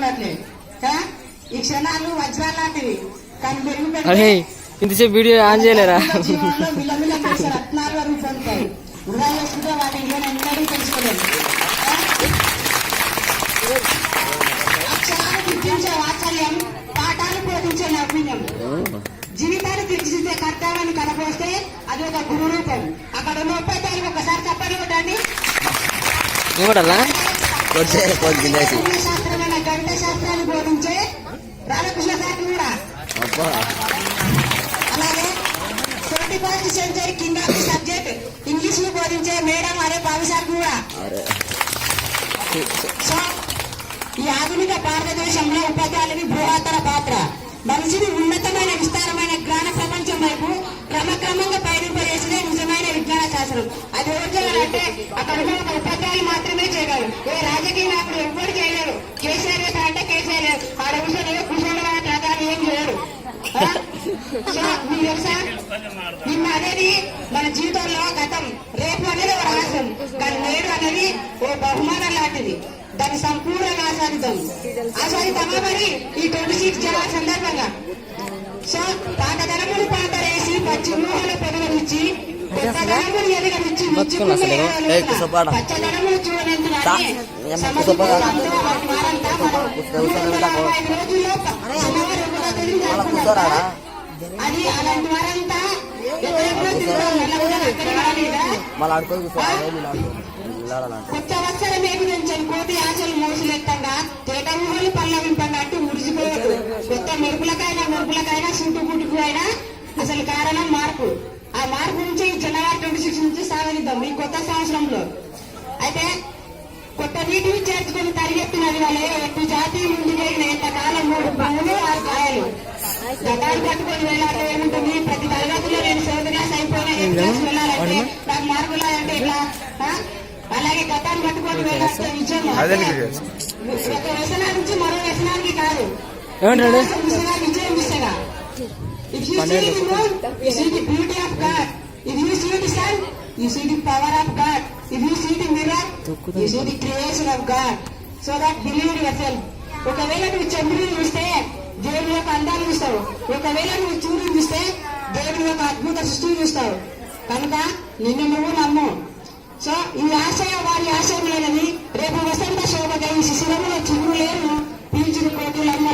చూడట్లే. ఈ క్షణాలు వజ్రాలు లాంటివి. కానీ ఇంతసేపు వీడియో ఆన్ చేయలేరా? రత్నాలు వరకు పొందుతాయి. వృధా చేసుకుంటే వాటి ఇంట్లో ఎన్నడూ తెలుసుకోలేదు. అక్షరాలు గుర్తించే వాత్సల్యం, పాఠాలు బోధించే నైపుణ్యం, జీవితాన్ని తీర్చిదిద్దే కర్తవ్యాన్ని కనపోస్తే అది ఒక గురు రూపం. అక్కడ ఉన్న ఉపాధ్యాయులు ఒకసారి తప్పని కొట్టండి. శాస్త్రమైన గణిత శాస్త్రాన్ని బోధించే రాధాకృష్ణ సార్ కూడా, అలాగే 21st century king of the subject English ను బోధించే మేడం అరే బాబు సార్ కూడా. సో ఈ ఆధునిక భారతదేశంలో ఉపాధ్యాయులకి బృహత్తర పాత్ర. మనిషిని ఉన్నతమైన విస్తారమైన జ్ఞాన ప్రపంచం వైపు క్రమక్రమంగా పయనింపజేసినే నిజమైన విజ్ఞాన శాస్త్రం. అది ఎవరు చేయాలంటే అక్కడ ఉన్న ఒక ఉపాధ్యాయులు మాత్రమే చేయగలరు. ఏ రాజకీయ నాయకుడు ఎవ్వరు చేయలేరు. కేసీఆర్ అంటే కేసీఆర్ ఆడ కూర్చొని కూర్చోవడం ప్రధాని ఏం చేయరు. నిన్న అనేది మన జీవితంలో గతం, రేపు అనేది ఒక రహస్యం, కానీ నేడు అనేది ఓ బహుమానం లాంటిది. దాన్ని సంపూర్ణంగా ఆస్వాదిద్దామా మరి ఈ 26 జనవరి సందర్భంగా. సో పాతదనములు పాతరేసి పచ్చి ఊహలు పెరగనిచ్చి కొత్తదనములు ఎదగనిచ్చి పచ్చదనములు చూడనందుకు అది అలాంటి వారంతా కొత్త వత్సరం ఏమించని కోటి ఆశలు మోసులెత్తంగా తేట ఊహలు పల్లవింపంగా అంటూ ముడిచిపోయాడు. కొత్త మెరుపులకైనా చుట్టు పుట్టుకు అయినా అసలు కారణం మార్పు. ఆ మార్పు నుంచి జనవరి 26 నుంచి సాగనిద్దాం ఈ కొత్త సంవత్సరంలో. అయితే కొత్త నీటిని చేర్చుకుని తరిగెత్తినది వల్లే ఎప్పుడు జాతి ముందు జరిగిన ఎంతకాలం 3 పనులు 6 కాయలు. గతాలు పట్టుకొని వెళ్ళాలంటే ఏముంటుంది? ప్రతి తరగతిలో నేను 7th క్లాస్ అయిపోయినా 8th క్లాస్ వెళ్ళాలంటే నాకు మార్కులు అంటే ఎట్లా? అలాగే గతాన్ని పట్టుకొని వెళ్ళాలంటే విజయం ఒక వ్యసనా నుంచి మరో వ్యసనానికి కాదు, విజయం దిశగా. If you see the moon, you see the beauty of God. If you see the sun, you see the power of God. If you see the mirror, you see the creation of God. So that believe yourself. ఒకవేళ నువ్వు చంద్రుని చూస్తే దేవుని యొక్క అందాన్ని చూస్తావు. ఒకవేళ నువ్వు సూర్యుని చూస్తే దేవుని యొక్క అద్భుత సృష్టిని చూస్తావు. కనుక నిన్ను నువ్వు నమ్ము. సో ఈ ఆశయం వారి ఆశయం లేదని రేపు వసంత శోభగా ఈ శిశిరంలో చిరులేరు పీల్చిన కోతులమ్మ